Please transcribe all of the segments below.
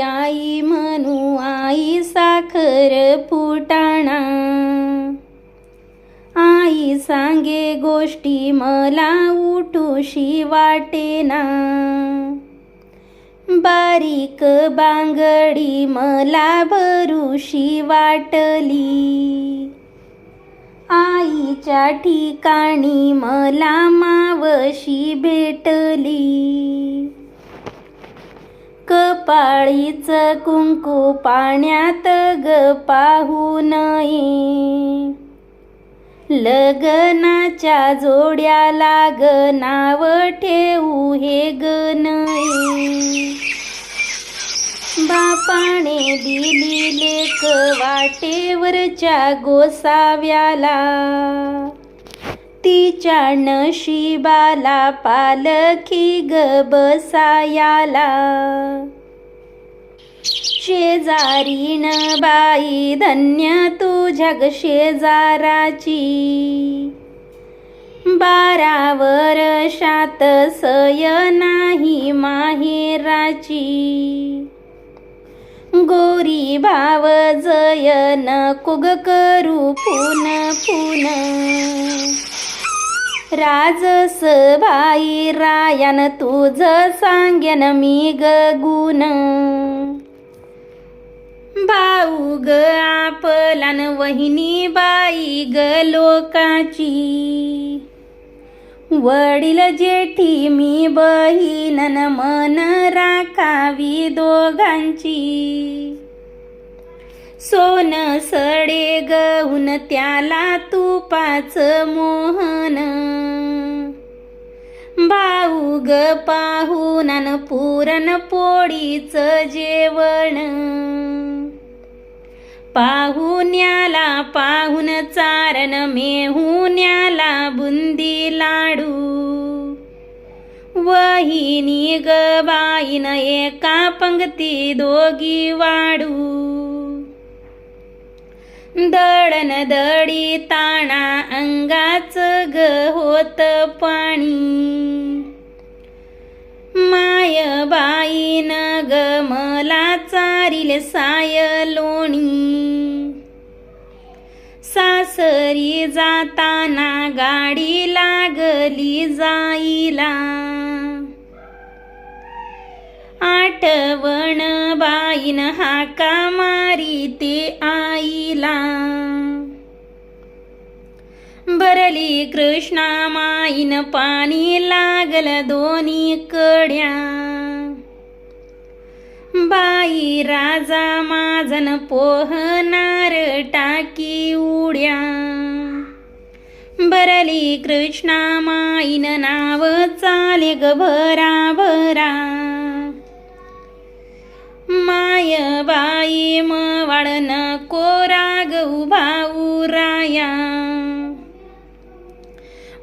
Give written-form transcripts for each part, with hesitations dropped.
आई म्हणू आई साखर फुटाणा। आई सांगे गोष्टी मला उठूशी वाटेना। बारीक बांगडी मला भरूशी वाटली। आईच्या ठिकाणी मला मावशी भेटली। कपाळीचं कुंकू पाण्यात ग पाहू नये। लग्नाच्या जोड्याला ग नाव ठेवू हे ग नये। बापाने दिली लेक वाटेवरच्या गोसाव्याला। तिच्या नशिबाला पालखी ग बसायाला। शेजारीण बाई धन्य तुझ्या ग शेजाराची। 12 वर्षात सय नाही माहेराची। गोरी भाव जय नको ग करू फुन फुन। राजस भाई रायन तुझ सांगेन मी ग गुण। भाऊ ग आपलान वहिनी बाई ग लोकाची। वडील जेठी मी बहीणन मन राखावी दोघांची। सोन सडे गहून त्याला तुपाच मोहन। भाऊ ग पाहुणान पुरण पोळीच जेवण। पाहुण्याला पाहुण चारण मेहुण्याला बुंदी लाडू। वहिनी ग बाईन एका पंक्ती दोघी वाढू। दळण दळी ताणा अंगाच ग होत पाणी। माय बाईन ग मला चारिल साय लोणी। सासरी जाताना गाडी लागली जाईला। आठवण बाईन हाका मारी ते आईला। भरली कृष्णा माईन पाणी लागल दोन्ही कड्या। बाई राजा माझन पोहनार टाकी उड्या। भरली कृष्णा माईन नाव चाले ग भरा भरा। माय बाई मवाळ नको रागवू भाऊ राया।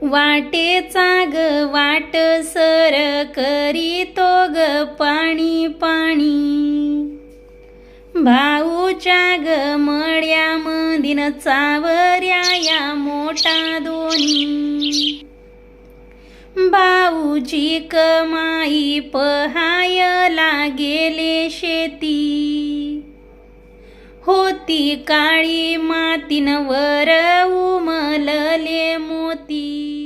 वाटेचा ग वाट सर करीतो ग पाणी पाणी। भाऊच्या ग मळ्यामधीन चावऱ्या या मोठा दोन्ही। भाऊची कमाई पहायला गेले शेती। होती काळी मातीन वर उमलले मोती।